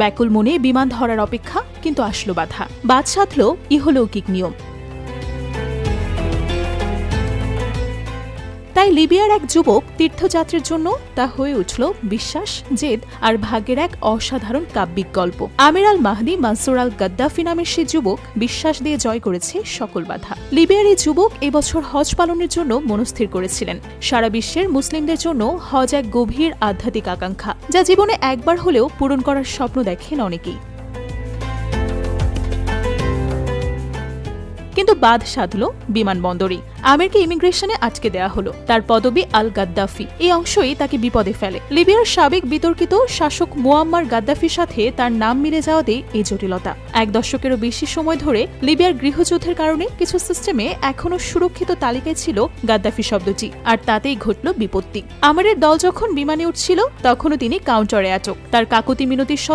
ব্যাকুল মনে বিমান ধরার অপেক্ষা, কিন্তু আসলো বাধা। বাদ সাধল ইহলৌকিক নিয়ম। তাই লিবিয়ার এক যুবক তীর্থযাত্রার জন্য তা হয়ে উঠল বিশ্বাস, জেদ আর ভাগ্যের এক অসাধারণ কাব্যিক গল্প। আমির আল মাহদি মানসুর আল গাদ্দাফি নামের সে যুবক বিশ্বাস দিয়ে জয় করেছে সকল বাধা। লিবিয়ার এই যুবক এবছর হজ পালনের জন্য মনস্থির করেছিলেন। সারা বিশ্বের মুসলিমদের জন্য হজ এক গভীর আধ্যাত্মিক আকাঙ্ক্ষা, যা জীবনে একবার হলেও পূরণ করার স্বপ্ন দেখেন অনেকেই। কিন্তু বাদ সাধল বিমানবন্দরেই। আমিরকে ইমিগ্রেশনে আটকে দেয়া হলো। তার পদবি আল গাদ্দাফি। এই অংশই তাকে বিপদে ফেলে। লিবিয়ার সাবেক বিতর্কিত শাসক মুয়াম্মার গাদ্দাফির সাথে তার নাম মিলে যাওয়াতেই এই জটিলতা। 1 দশকেরও বেশি সময় ধরে লিবিয়ার গৃহযুদ্ধের কারণে কিছু সিস্টেমে এখনও সুরক্ষিত তালিকায় ছিল গাদ্দাফি শব্দটি, আর তাতেই ঘটল বিপত্তি। আমিরের দল যখন বিমানে উঠছিল তখনও তিনি কাউন্টারে আটক। তার কাকুতি মিনতি